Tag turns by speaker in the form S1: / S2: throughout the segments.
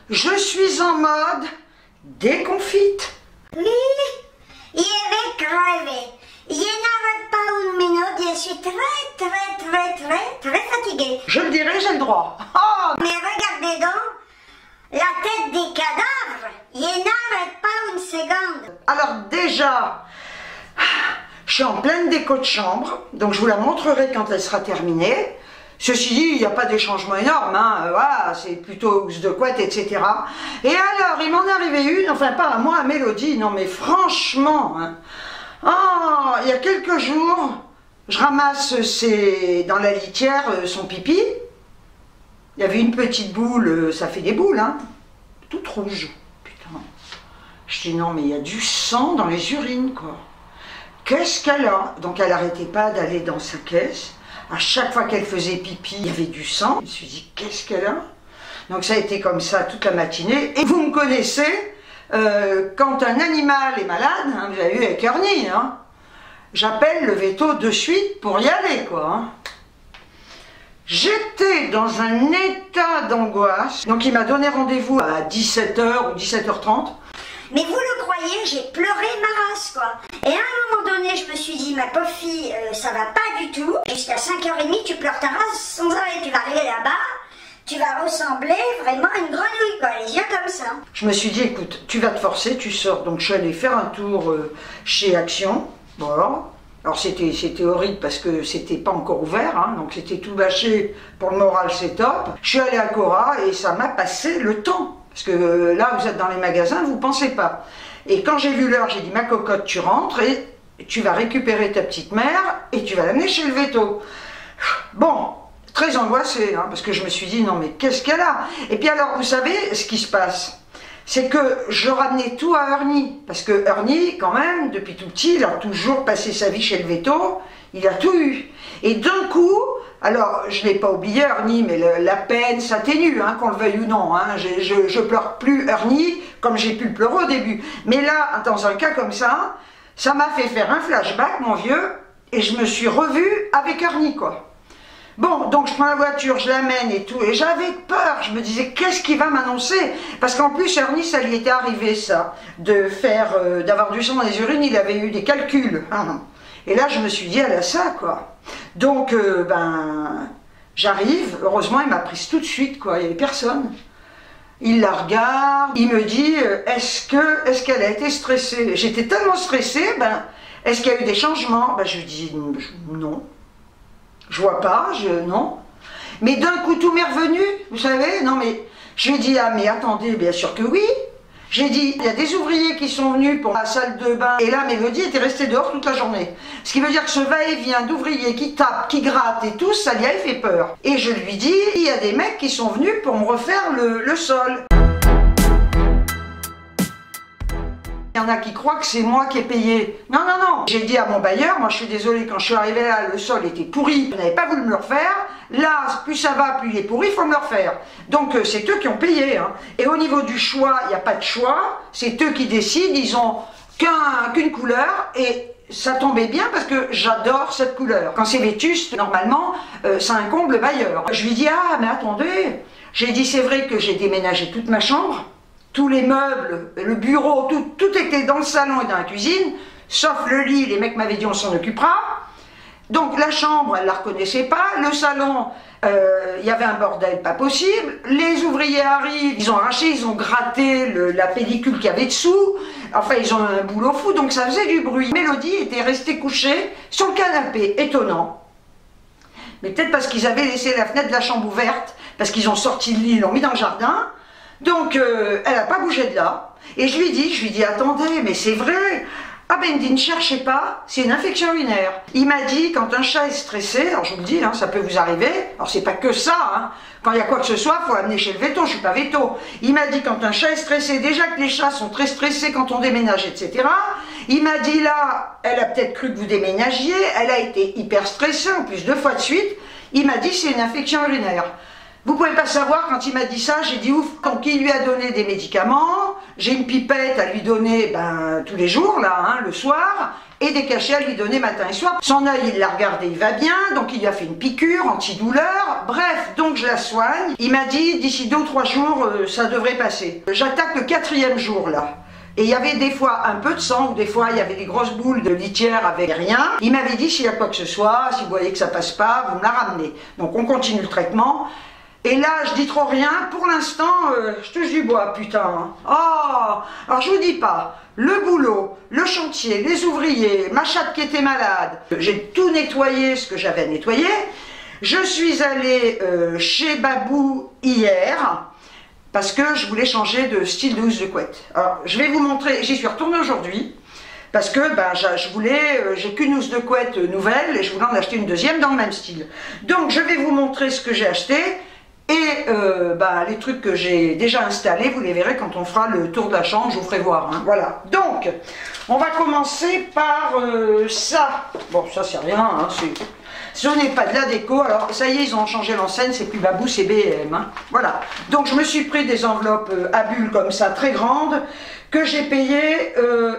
S1: Je suis en mode déconfite.
S2: Oui, il avait crevé. Il n'arrête pas une minute, je suis très fatiguée.
S1: Je le dirai, j'ai le droit. Oh,
S2: mais regardez donc, la tête des cadavres, il n'arrête pas une seconde.
S1: alors déjà, je suis en pleine déco de chambre, donc je vous la montrerai quand elle sera terminée. Ceci dit, il n'y a pas des changements énormes, hein, voilà, c'est plutôt housse de couette, etc. Et alors, il m'en est arrivé une, enfin pas à moi, à Mélodie, non mais franchement, hein. Oh, il y a quelques jours, je ramasse dans la litière son pipi. Il y avait une petite boule, ça fait des boules, hein, toute rouge. Putain. Je dis non mais il y a du sang dans les urines, quoi. Qu'est-ce qu'elle a? Donc elle n'arrêtait pas d'aller dans sa caisse. À chaque fois qu'elle faisait pipi, il y avait du sang. Je me suis dit, qu'est-ce qu'elle a? Donc ça a été comme ça toute la matinée. Et vous me connaissez, quand un animal est malade, hein, vous avez vu avec Ernie, hein, j'appelle le veto de suite pour y aller, quoi. Hein. J'étais dans un état d'angoisse. Donc il m'a donné rendez-vous à 17h ou 17h30.
S2: Mais vous le croyez, j'ai pleuré ma race, quoi. Et à un moment donné, je me suis dit, ma pauvre fille, ça va pas du tout. Jusqu'à 5h30, tu pleures ta race sans arrêt. Tu vas arriver là-bas, tu vas ressembler vraiment à une grenouille, quoi, les yeux comme ça.
S1: Je me suis dit, écoute, tu vas te forcer, tu sors. Donc je suis allée faire un tour chez Action. Voilà. Alors c'était horrible parce que c'était pas encore ouvert, hein, donc c'était tout bâché. Pour le moral, c'est top. Je suis allée à Cora et ça m'a passé le temps. Parce que là, vous êtes dans les magasins, vous ne pensez pas. Et quand j'ai vu l'heure, j'ai dit, ma cocotte, tu rentres et tu vas récupérer ta petite mère et tu vas l'amener chez le veto. Bon, très angoissée, hein, parce que je me suis dit, non mais qu'est-ce qu'elle a? Et puis alors, vous savez, ce qui se passe, c'est que je ramenais tout à Ernie. Parce que Ernie, quand même, depuis tout petit, il a toujours passé sa vie chez le veto, il a tout eu. Et d'un coup, alors, je ne l'ai pas oublié, Ernie, mais la peine s'atténue, hein, qu'on le veuille ou non. Hein. Je pleure plus Ernie comme j'ai pu le pleurer au début. Mais là, dans un cas comme ça m'a fait faire un flashback, mon vieux, et je me suis revue avec Ernie, quoi. Bon, donc je prends la voiture, je l'amène et tout, et j'avais peur, je me disais, qu'est-ce qu'il va m'annoncer? Parce qu'en plus, Ernie, ça lui était arrivé, ça, d'avoir du sang dans les urines, il avait eu des calculs. Hein. Et là, je me suis dit, elle a ça, quoi. Donc, j'arrive, heureusement, il m'a prise tout de suite, quoi, il n'y avait personne. Il la regarde, il me dit, est-ce qu'elle a été stressée? J'étais tellement stressée, est-ce qu'il y a eu des changements? Je lui dis, non. Je vois pas, non. Mais d'un coup, tout m'est revenu, vous savez, non mais, je lui ai dit, ah mais attendez, bien sûr que oui. J'ai dit, il y a des ouvriers qui sont venus pour la salle de bain, et là, Mélodie était restée dehors toute la journée. Ce qui veut dire que ce va-et-vient d'ouvriers qui tapent, qui grattent et tout, ça lui a fait peur. Et je lui dis, il y a des mecs qui sont venus pour me refaire le sol. Il y en a qui croient que c'est moi qui ai payé. Non, non, non. J'ai dit à mon bailleur, moi je suis désolée, quand je suis arrivée là, le sol était pourri. Vous n'avez pas voulu me le refaire. Là, plus ça va, plus il est pourri, il faut me le refaire. Donc c'est eux qui ont payé. Hein. Et au niveau du choix, il n'y a pas de choix. C'est eux qui décident. Ils ont qu'une couleur. Et ça tombait bien parce que j'adore cette couleur. Quand c'est vétuste, normalement, ça incombe le bailleur. Je lui dis, ah, mais attendez. J'ai dit, c'est vrai que j'ai déménagé toute ma chambre. Tous les meubles, le bureau, tout était dans le salon et dans la cuisine, sauf le lit, les mecs m'avaient dit on s'en occupera. Donc la chambre, elle ne la reconnaissait pas, le salon, il y avait un bordel pas possible, les ouvriers arrivent, ils ont arraché, ils ont gratté la pellicule qu'il y avait dessous, enfin ils ont un boulot fou, donc ça faisait du bruit. Mélodie était restée couchée sur le canapé, étonnant. Mais peut-être parce qu'ils avaient laissé la fenêtre de la chambre ouverte, parce qu'ils ont sorti le lit, ils l'ont mis dans le jardin. Donc, elle n'a pas bougé de là. Et je lui dis, attendez, mais c'est vrai. Ah ben, il me dit, ne cherchez pas, c'est une infection urinaire. Il m'a dit, quand un chat est stressé, alors je vous le dis, hein, ça peut vous arriver, alors c'est pas que ça, hein. Quand il y a quoi que ce soit, il faut l'amener chez le veto, je suis pas veto. Il m'a dit, quand un chat est stressé, déjà que les chats sont très stressés quand on déménage, etc. Il m'a dit, là, elle a peut-être cru que vous déménagiez, elle a été hyper stressée, en plus 2 fois de suite. Il m'a dit, c'est une infection urinaire. Vous pouvez pas savoir, quand il m'a dit ça, j'ai dit ouf. Donc il lui a donné des médicaments, J'ai une pipette à lui donner tous les jours, là, hein, le soir, et des cachets à lui donner matin et soir. Son œil, il l'a regardé, il va bien, donc il lui a fait une piqûre antidouleur. Bref, donc je la soigne. Il m'a dit, d'ici 2 ou 3 jours, ça devrait passer. J'attaque le 4e jour, là. Et il y avait des fois un peu de sang, ou des fois il y avait des grosses boules de litière avec rien. Il m'avait dit, s'il y a quoi que ce soit, si vous voyez que ça passe pas, vous me la ramenez. Donc on continue le traitement. Et là, je dis trop rien. Pour l'instant, je touche du bois, putain. Oh, alors je vous dis pas, le boulot, le chantier, les ouvriers, ma chatte qui était malade. J'ai tout nettoyé ce que j'avais à nettoyer. Je suis allée chez Babou hier parce que je voulais changer de style de housse de couette. Alors, je vais vous montrer, j'y suis retournée aujourd'hui. Parce que j'ai qu'une housse de couette nouvelle et je voulais en acheter une deuxième dans le même style. Donc, je vais vous montrer ce que j'ai acheté. Et les trucs que j'ai déjà installés, vous les verrez quand on fera le tour de la chambre, je vous ferai voir. Hein, voilà. Donc, on va commencer par ça. Bon, ça c'est rien, hein, ce n'est pas de la déco. Alors, ça y est, ils ont changé l'enseigne, c'est plus Babou, c'est B&M. Hein, voilà. Donc, je me suis pris des enveloppes à bulles comme ça, très grandes, que j'ai payé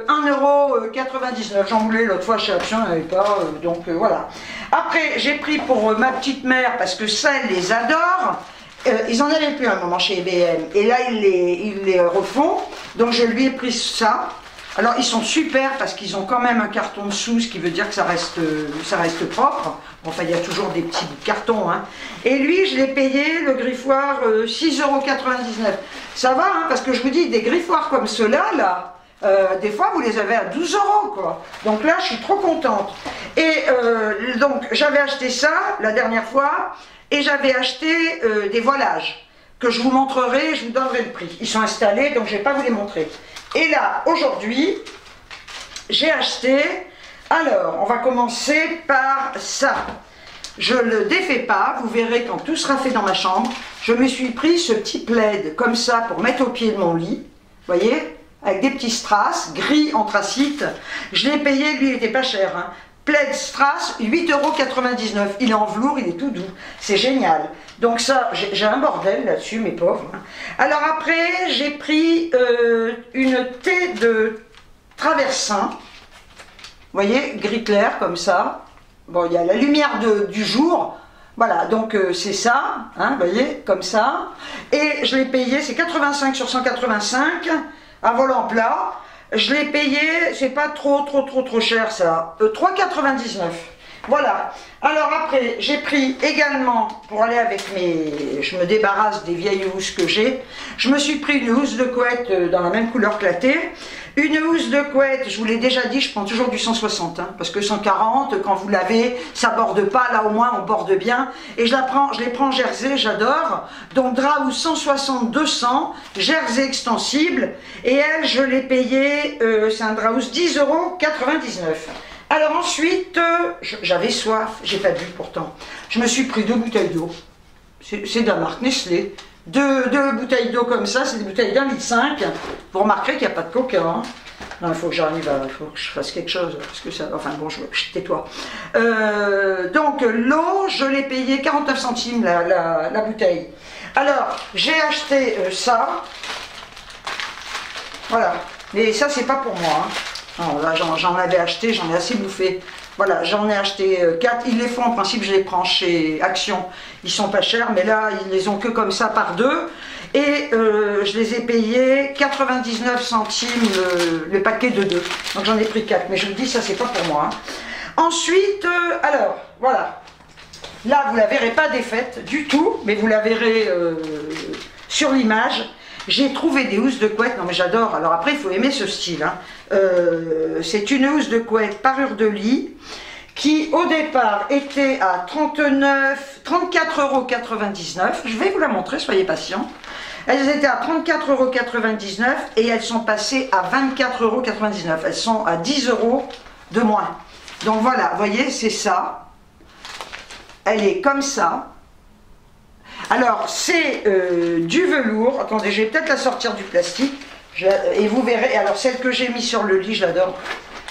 S1: 1,99 €. J'en voulais l'autre fois chez Action, il n'y avait pas, donc voilà. Après, j'ai pris pour ma petite mère, parce que ça, elle les adore. Ils en avaient plus un moment chez B&M et là ils les refont, donc je lui ai pris ça. Alors ils sont super parce qu'ils ont quand même un carton dessous, ce qui veut dire que ça reste propre. Enfin il y a toujours des petits bouts de carton, hein. Et lui je l'ai payé le griffoir 6,99 €. Ça va, hein, parce que je vous dis, des griffoirs comme ceux-là, là, des fois vous les avez à 12 € quoi. Donc là je suis trop contente. Et donc j'avais acheté ça la dernière fois. Et j'avais acheté des voilages que je vous montrerai, je vous donnerai le prix. Ils sont installés, donc je ne vais pas vous les montrer. Et là, aujourd'hui, j'ai acheté... Alors, on va commencer par ça. Je ne le défais pas, vous verrez quand tout sera fait dans ma chambre. Je me suis pris ce petit plaid comme ça pour mettre au pied de mon lit. Vous voyez, avec des petits strass, gris anthracite. Je l'ai payé, lui, il n'était pas cher, hein. Plaid strass, 8,99 €. Il est en velours, il est tout doux. C'est génial. Donc ça, j'ai un bordel là-dessus, mes pauvres. Alors après, j'ai pris une thé de traversin. Vous voyez, gris clair, comme ça. Bon, il y a la lumière du jour. Voilà, donc c'est ça, hein, vous voyez, comme ça. Et je l'ai payé, c'est 85 sur 185, à volant plat. Je l'ai payé, c'est pas trop cher ça, 3,99 €. Voilà. Alors après, j'ai pris également, pour aller avec je me débarrasse des vieilles housses que j'ai, je me suis pris une housse de couette dans la même couleur que la thé. Une housse de couette, je vous l'ai déjà dit, je prends toujours du 160, hein, parce que 140, quand vous l'avez, ça borde pas, là au moins on borde bien. Et je les prends jersey, j'adore. Donc drap ou 160-200, jersey extensible. Et elle, je l'ai payé, c'est un drap 10,99 €. Alors ensuite, j'avais soif, j'ai pas bu pourtant. Je me suis pris 2 bouteilles d'eau. C'est de la marque Nestlé. Deux bouteilles d'eau comme ça, c'est des bouteilles d'1,5 litre. Vous remarquerez qu'il n'y a pas de coca. Hein. Non, il faut que j'arrive il faut que je fasse quelque chose. Parce que ça, enfin bon, tais-toi. Donc l'eau, je l'ai payé 49 centimes la bouteille. Alors, j'ai acheté ça. Voilà. Mais ça, c'est pas pour moi. Hein. Non, là, j'en avais acheté, j'en ai assez bouffé. Voilà, j'en ai acheté 4. Ils les font, en principe, je les prends chez Action. Ils sont pas chers, mais là, ils les ont que comme ça par 2. Et je les ai payés 99 centimes le paquet de 2. Donc j'en ai pris 4. Mais je vous dis, ça, c'est pas pour moi. Hein. Ensuite, alors, voilà. Là, vous la verrez pas défaite du tout, mais vous la verrez sur l'image. J'ai trouvé des housses de couette, non mais j'adore, alors après il faut aimer ce style. Hein. C'est une housse de couette parure de lit qui au départ était à 34,99 €. Je vais vous la montrer, soyez patients. Elles étaient à 34,99 € et elles sont passées à 24,99 €. Elles sont à 10 € de moins. Donc voilà, vous voyez, c'est ça. Elle est comme ça. Alors, c'est du velours. Attendez, je vais peut-être la sortir du plastique. Et vous verrez. Alors, celle que j'ai mise sur le lit, je l'adore.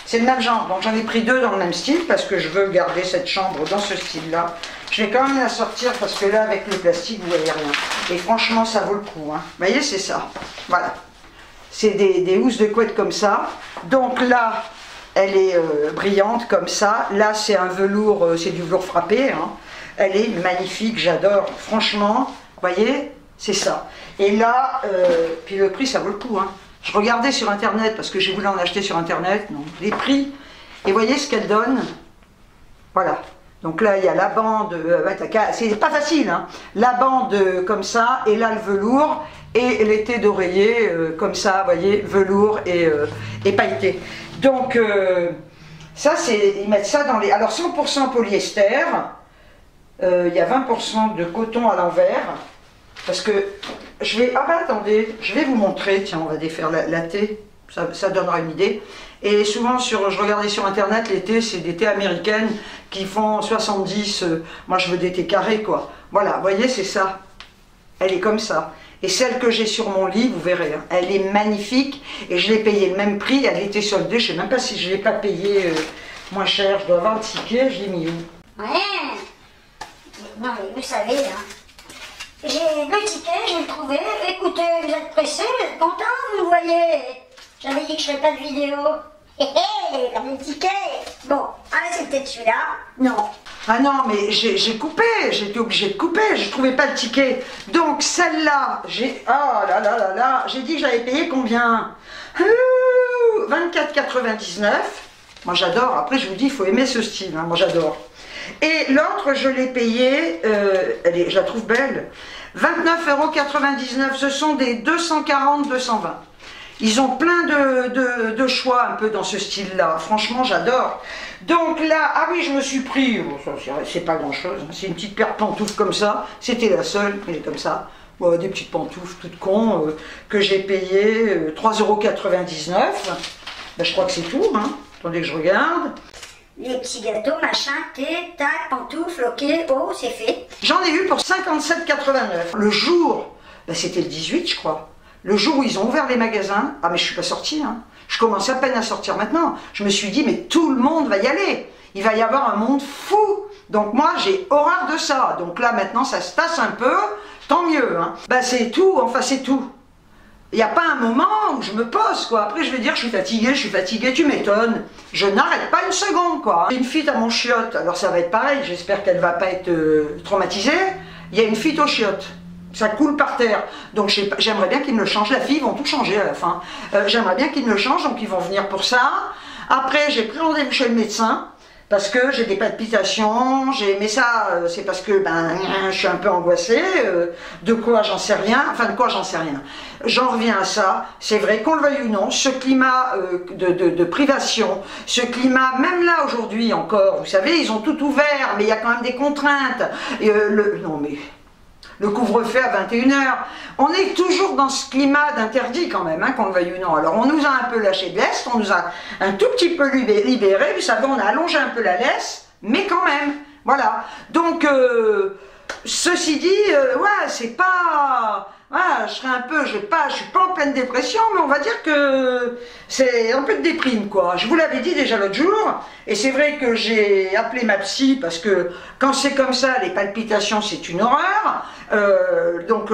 S1: C'est le même genre. Donc, j'en ai pris 2 dans le même style parce que je veux garder cette chambre dans ce style-là. Je vais quand même la sortir parce que là, avec le plastique, vous voyez rien. Et franchement, ça vaut le coup. Hein. Vous voyez, c'est ça. Voilà. c'est des housses de couette comme ça. Donc là, elle est brillante comme ça. Là, c'est un velours, c'est du velours frappé. Hein. Elle est magnifique, j'adore. Franchement, vous voyez, c'est ça. Et là, puis le prix, ça vaut le coup. Hein. Je regardais sur Internet, parce que j'ai voulu en acheter sur Internet, donc les prix. Et voyez ce qu'elle donne. Voilà. Donc là, il y a la bande, c'est pas facile, hein. La bande comme ça, et là le velours, et l'été d'oreiller comme ça, vous voyez, velours et pailleté. Donc, ça, ils mettent ça dans les... Alors, 100% polyester, il y a 20% de coton à l'envers, parce que je vais... Ah ben attendez, je vais vous montrer, tiens, on va défaire la thé, ça donnera une idée. Et souvent, je regardais sur Internet, les thés, c'est des thés américaines qui font 70, moi je veux des thés carrés, quoi. Voilà, vous voyez, c'est ça. Elle est comme ça. Et celle que j'ai sur mon lit, vous verrez, hein, elle est magnifique. Et je l'ai payée le même prix, elle était soldée. Je ne sais même pas si je ne l'ai pas payée moins cher. Je dois avoir le ticket, je l'ai mis où?
S2: Ouais. Non, mais vous savez, hein. J'ai le ticket, je l'ai trouvé. Écoutez, vous êtes pressé, vous êtes content, vous le voyez. J'avais dit que je ne ferais pas de vidéo. Hé hé, comme le ticket. Bon, allez, c'est peut-être celui-là. Non.
S1: Ah non, mais j'ai coupé, j'étais obligée de couper, je ne trouvais pas le ticket. Donc celle-là, oh là là là là, j'ai dit que j'avais payé combien? 24,99. Moi j'adore, après je vous dis, il faut aimer ce style, hein, moi j'adore. Et l'autre, je l'ai payé, je la trouve belle, 29,99 €, ce sont des 240-220. Ils ont plein de choix un peu dans ce style-là. Franchement, j'adore. Donc là, ah oui, je me suis pris, bon, c'est pas grand-chose, hein, c'est une petite paire de pantoufles comme ça. C'était la seule, elle est comme ça. Bon, des petites pantoufles toutes cons que j'ai payées 3,99 €. Ben, je crois que c'est tout. Hein. Attendez que je regarde.
S2: Les petits gâteaux, machin, thé, tac, pantoufles, ok, oh, c'est fait.
S1: J'en ai eu pour 57,89 €. Le jour, ben, c'était le 18, je crois. Le jour où ils ont ouvert les magasins, ah mais je suis pas sortie, hein. Je commence à peine à sortir maintenant. Je me suis dit, mais tout le monde va y aller. Il va y avoir un monde fou. Donc moi, j'ai horreur de ça. Donc là, maintenant, ça se tasse un peu. Tant mieux, hein. Ben, c'est tout, enfin c'est tout. Il n'y a pas un moment où je me pose, quoi. Après, je vais dire, je suis fatiguée, tu m'étonnes. Je n'arrête pas une seconde, quoi. J'ai une fuite à mon chiotte, alors ça va être pareil. J'espère qu'elle ne va pas être traumatisée. Il y a une fuite aux chiottes. Ça coule par terre, donc j'aimerais bien qu'ils me le changent. La fille, ils vont tout changer à la fin. J'aimerais bien qu'ils me le changent, donc ils vont venir pour ça. Après, j'ai pris rendez-vous chez le médecin, parce que j'ai des palpitations, mais ça, c'est parce que je suis un peu angoissée. De quoi, j'en sais rien. Enfin, de quoi, j'en sais rien. J'en reviens à ça. C'est vrai, qu'on le veuille ou non, ce climat de privation, ce climat, même là aujourd'hui encore, vous savez, ils ont tout ouvert, mais il y a quand même des contraintes. Non mais... Le couvre-feu à 21 h. On est toujours dans ce climat d'interdit quand même, hein, qu'on le veuille ou non. Alors on nous a un peu lâché de l'est, on nous a un tout petit peu libéré, vous savez, on a allongé un peu la laisse, mais quand même, voilà. Donc, ceci dit, ouais, c'est pas... Voilà, je suis pas en pleine dépression, mais on va dire que c'est un peu de déprime, quoi. Je vous l'avais dit déjà l'autre jour, et c'est vrai que j'ai appelé ma psy, parce que quand c'est comme ça, les palpitations, c'est une horreur. Donc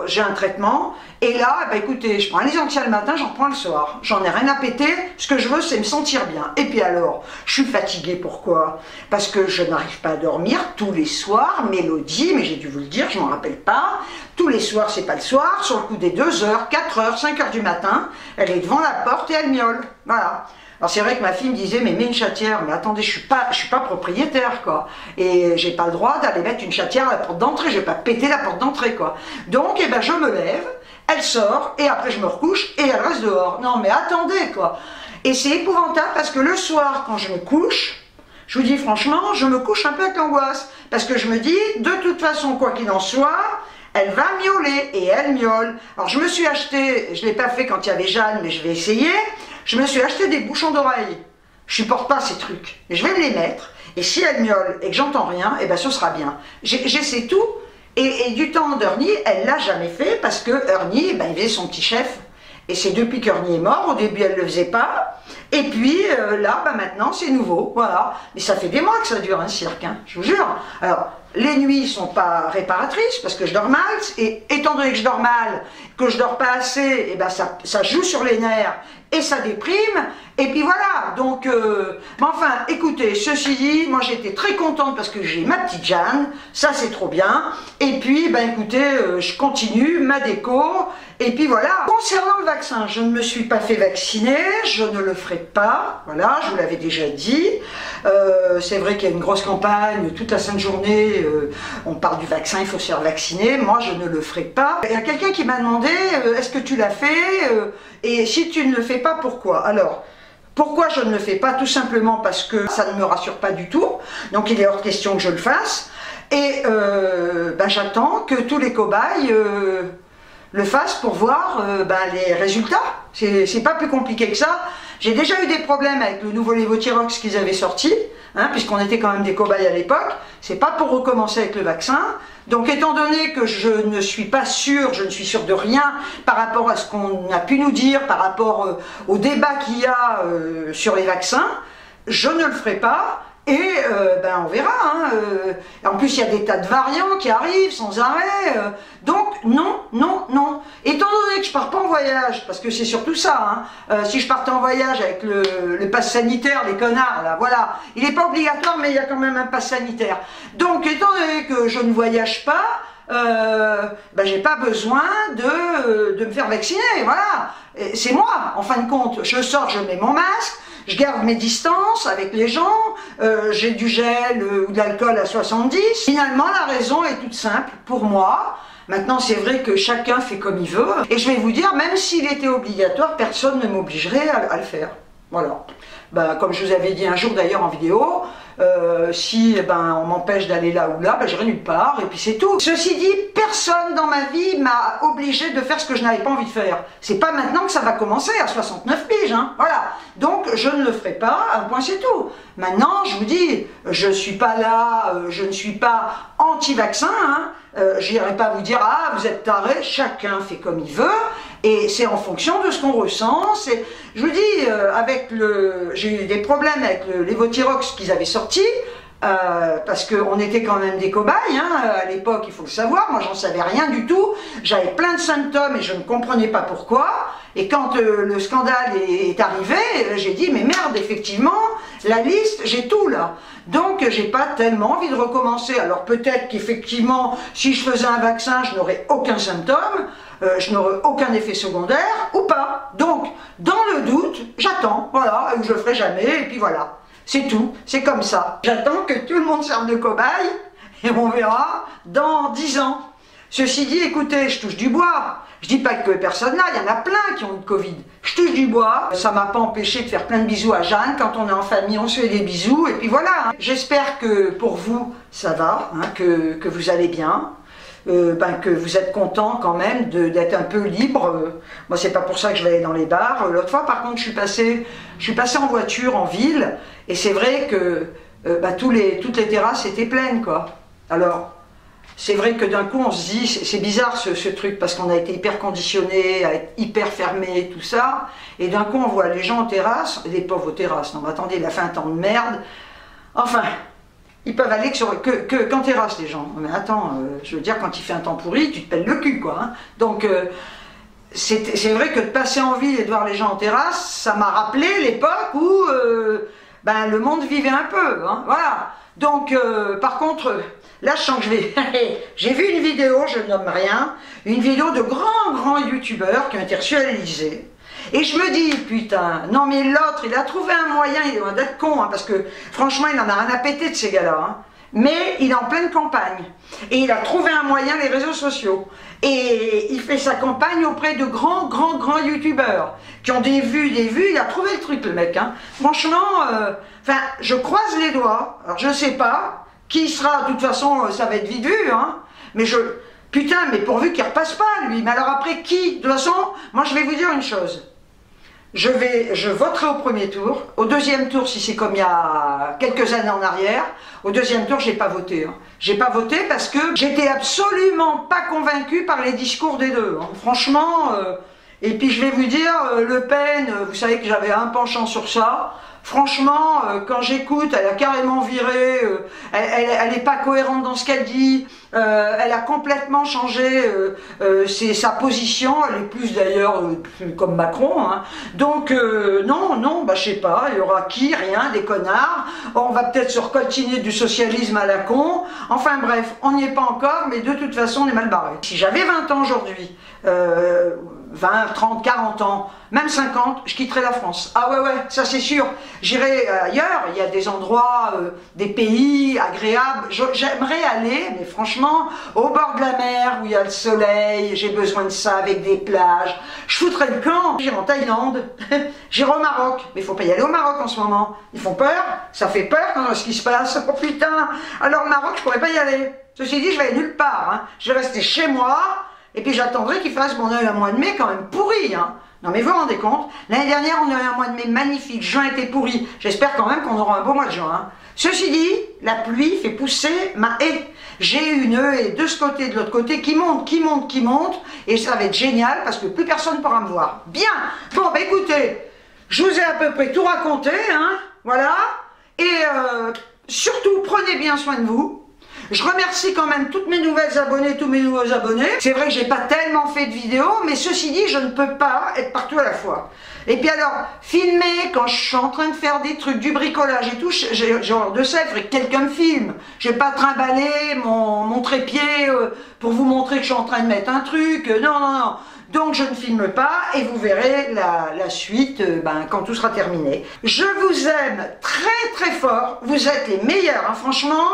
S1: j'ai un traitement, et là, bah, écoutez, je prends un Lysantia le matin, j'en prends le soir. J'en ai rien à péter, ce que je veux, c'est me sentir bien. Et puis alors, je suis fatiguée, pourquoi? Parce que je n'arrive pas à dormir tous les soirs. Mélodie, mais j'ai dû vous le dire, je m'en rappelle pas, tous les soirs, c'est pas le soir, sur le coup des 2 h, 4 h, 5 h du matin, elle est devant la porte et elle miaule, voilà. Alors c'est vrai que ma fille me disait, mais mets une chatière. Mais attendez, je suis pas propriétaire, quoi. Et j'ai pas le droit d'aller mettre une chatière à la porte d'entrée, je vais pas péter la porte d'entrée, quoi. Donc, eh ben, je me lève, elle sort, et après je me recouche, et elle reste dehors. Non mais attendez, quoi. Et c'est épouvantable, parce que le soir, quand je me couche, je vous dis franchement, je me couche un peu avec l'angoisse. Parce que je me dis, de toute façon, quoi qu'il en soit, elle va miauler, et elle miaule. Alors je me suis acheté, je ne l'ai pas fait quand il y avait Jeanne, mais je vais essayer, je me suis acheté des bouchons d'oreille. Je supporte pas ces trucs. Je vais les mettre, et si elle miaule et que j'entends rien, eh ben ce sera bien. J'essaie tout, et du temps d'Ernie, elle l'a jamais fait, parce que Ernie, ben, il faisait son petit chef. Et c'est depuis qu'Ernie est mort, au début elle ne le faisait pas, et puis là, ben, maintenant c'est nouveau, voilà. Mais ça fait des mois que ça dure un cirque, hein, je vous jure. Alors, les nuits sont pas réparatrices parce que je dors mal, et étant donné que je dors mal, que je dors pas assez, et ben ça joue sur les nerfs et ça déprime, et puis voilà, donc, mais enfin, écoutez, ceci dit, moi j'étais très contente parce que j'ai ma petite Jeanne, ça c'est trop bien, et puis, ben écoutez, je continue ma déco, et puis voilà. Concernant le vaccin, je ne me suis pas fait vacciner, je ne le ferai pas, voilà, je vous l'avais déjà dit, c'est vrai qu'il y a une grosse campagne, toute la sainte journée, on parle du vaccin, il faut se faire vacciner, moi je ne le ferai pas. Il y a quelqu'un qui m'a demandé, est-ce que tu l'as fait, et si tu ne le fais pas, pourquoi? Alors, pourquoi je ne le fais pas? Tout simplement parce que ça ne me rassure pas du tout, donc il est hors de question que je le fasse, et ben, j'attends que tous les cobayes le fassent pour voir ben, les résultats. C'est pas plus compliqué que ça. J'ai déjà eu des problèmes avec le nouveau Levothyrox qu'ils avaient sorti, hein, puisqu'on était quand même des cobayes à l'époque. C'est pas pour recommencer avec le vaccin. Donc étant donné que je ne suis pas sûre, je ne suis sûre de rien par rapport à ce qu'on a pu nous dire, par rapport au débat qu'il y a sur les vaccins, je ne le ferai pas. Et ben on verra, hein, en plus il y a des tas de variants qui arrivent sans arrêt, donc non, non, non. Étant donné que je pars pas en voyage, parce que c'est surtout ça, hein, si je partais en voyage avec le pass sanitaire, les connards là, voilà, il n'est pas obligatoire mais il y a quand même un pass sanitaire. Donc étant donné que je ne voyage pas, ben, j'ai pas besoin de me faire vacciner, voilà. C'est moi, en fin de compte, je sors, je mets mon masque, je garde mes distances avec les gens, j'ai du gel ou de l'alcool à 70. Finalement, la raison est toute simple pour moi. Maintenant, c'est vrai que chacun fait comme il veut. Et je vais vous dire, même s'il était obligatoire, personne ne m'obligerait à le faire. Voilà. Ben, comme je vous avais dit un jour d'ailleurs en vidéo, si ben, on m'empêche d'aller là ou là, ben, j'irai nulle part et puis c'est tout. Ceci dit, personne dans ma vie m'a obligé de faire ce que je n'avais pas envie de faire. C'est pas maintenant que ça va commencer à 69 piges, hein, voilà. Donc je ne le ferai pas, un point c'est tout. Maintenant, je vous dis, je suis pas là, je ne suis pas anti-vaccin, hein. J'irai pas vous dire, ah vous êtes taré, chacun fait comme il veut, et c'est en fonction de ce qu'on ressent. Je vous dis, j'ai eu des problèmes avec le Levothyrox qu'ils avaient sorti, parce qu'on était quand même des cobayes, hein, à l'époque, il faut le savoir, moi j'en savais rien du tout, j'avais plein de symptômes et je ne comprenais pas pourquoi, et quand le scandale est arrivé, j'ai dit, mais merde, effectivement, la liste, j'ai tout là. Donc j'ai pas tellement envie de recommencer. Alors peut-être qu'effectivement, si je faisais un vaccin, je n'aurais aucun symptôme, je n'aurais aucun effet secondaire, ou pas. Donc, dans le doute, j'attends, voilà, ou je le ferai jamais, et puis voilà. C'est tout, c'est comme ça. J'attends que tout le monde serve de cobaye, et on verra dans 10 ans. Ceci dit, écoutez, je touche du bois. Je dis pas que personne là, il y en a plein qui ont eu le Covid. Je touche du bois, ça m'a pas empêché de faire plein de bisous à Jeanne. Quand on est en famille, on se fait des bisous, et puis voilà. Hein. J'espère que pour vous, ça va, hein, que vous allez bien. Ben, que vous êtes content quand même d'être un peu libre. Moi, c'est pas pour ça que je vais aller dans les bars. L'autre fois, par contre, je suis passée en voiture en ville, et c'est vrai que ben, toutes les terrasses étaient pleines, quoi. Alors, c'est vrai que d'un coup, on se dit, c'est bizarre ce truc, parce qu'on a été hyper conditionné, à être hyper fermé, tout ça, et d'un coup, on voit les gens en terrasse, les pauvres aux terrasses. Non, mais attendez, il a fait un temps de merde. Enfin. Ils peuvent aller qu'en terrasse, les gens. Mais attends, je veux dire, quand il fait un temps pourri, tu te pèles le cul, quoi. Hein. Donc, c'est vrai que de passer en ville et de voir les gens en terrasse, ça m'a rappelé l'époque où ben, le monde vivait un peu. Hein, voilà. Donc, par contre, là, je sens que je vais... J'ai vu une vidéo, je ne nomme rien, une vidéo de grands youtubeurs qui ont été reçus à l'Élysée. Et je me dis, putain, non mais l'autre, il a trouvé un moyen, il est loin d'être con, hein, parce que franchement, il en a rien à péter de ces gars-là. Hein. Mais il est en pleine campagne. Et il a trouvé un moyen, les réseaux sociaux. Et il fait sa campagne auprès de grands youtubeurs, qui ont des vues, il a trouvé le truc, le mec. Hein. Franchement, enfin, je croise les doigts. Alors, je sais pas qui sera, de toute façon, ça va être vite vu, hein. Mais putain, mais pourvu qu'il repasse pas, lui. Mais alors après, qui? De toute façon, moi, je vais vous dire une chose. Je voterai au premier tour. Au deuxième tour, si c'est comme il y a quelques années en arrière, au deuxième tour, j'ai pas voté. Hein. J'ai pas voté parce que j'étais absolument pas convaincue par les discours des deux. Hein. Franchement, et puis je vais vous dire, Le Pen, vous savez que j'avais un penchant sur ça. Franchement, quand j'écoute, elle a carrément viré, elle n'est pas cohérente dans ce qu'elle dit, elle a complètement changé sa position, elle est plus d'ailleurs comme Macron, hein. Donc non, bah je sais pas, il y aura qui, rien, des connards, on va peut-être se recoltiner du socialisme à la con, enfin bref, on n'y est pas encore, mais de toute façon on est mal barré. Si j'avais 20 ans aujourd'hui, 20, 30, 40 ans, même 50, je quitterai la France. Ah ouais, ça c'est sûr. J'irai ailleurs, il y a des endroits, des pays agréables. J'aimerais aller, mais franchement, au bord de la mer, où il y a le soleil, j'ai besoin de ça, avec des plages. Je foutrais le camp. J'irai en Thaïlande, j'irai au Maroc. Mais il faut pas y aller au Maroc en ce moment. Ils font peur, ça fait peur quand ce qui se passe. Oh putain. Alors au Maroc, je pourrais pas y aller. Ceci dit, je vais aller nulle part, hein. Je vais rester chez moi, et puis j'attendrai qu'il fasse mon œil un mois de mai quand même pourri, hein. Non mais vous vous rendez compte, l'année dernière on a eu un mois de mai magnifique, juin était pourri, j'espère quand même qu'on aura un beau mois de juin, hein. Ceci dit, la pluie fait pousser ma haie. J'ai une haie de ce côté et de l'autre côté qui monte, et ça va être génial parce que plus personne ne pourra me voir. Bien, bon bah écoutez, je vous ai à peu près tout raconté, hein, voilà, et surtout prenez bien soin de vous. Je remercie quand même toutes mes nouvelles abonnées, tous mes nouveaux abonnés. C'est vrai que j'ai pas tellement fait de vidéos, mais ceci dit, je ne peux pas être partout à la fois. Et puis alors, filmer quand je suis en train de faire des trucs, du bricolage et tout, j'ai horreur de ça, il faudrait que quelqu'un me filme. Je vais pas trimballer mon trépied pour vous montrer que je suis en train de mettre un truc. Non. Donc je ne filme pas et vous verrez la suite quand tout sera terminé. Je vous aime très fort, vous êtes les meilleurs, hein, franchement.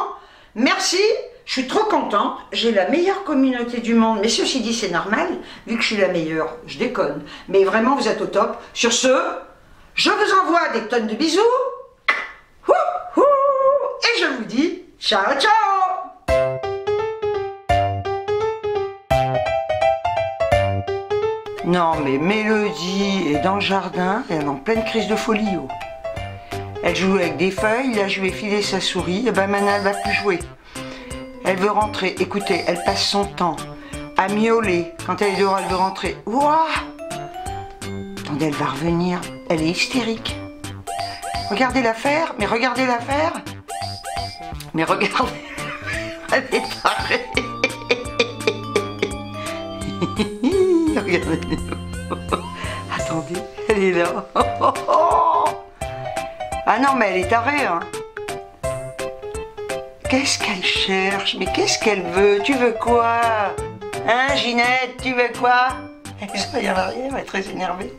S1: Merci, je suis trop contente, j'ai la meilleure communauté du monde, mais ceci dit c'est normal, vu que je suis la meilleure, je déconne, mais vraiment vous êtes au top. Sur ce, je vous envoie des tonnes de bisous, et je vous dis ciao ciao. Non mais Mélodie est dans le jardin, elle est en pleine crise de folie. Oh. Elle joue avec des feuilles, là je lui ai filé sa souris, et ben maintenant elle va plus jouer. Elle veut rentrer, écoutez, elle passe son temps à miauler. Quand elle est dehors, elle veut rentrer. Ouah! Attendez, elle va revenir, elle est hystérique. Regardez l'affaire, mais regardez l'affaire. Mais regardez, elle est tarée. Regardez. Attendez, elle est là. Ah non, mais elle est tarée, hein. Qu'est-ce qu'elle cherche? Mais qu'est-ce qu'elle veut? Tu veux quoi? Hein, Ginette, tu veux quoi? Elle est en arrière, elle est très énervée.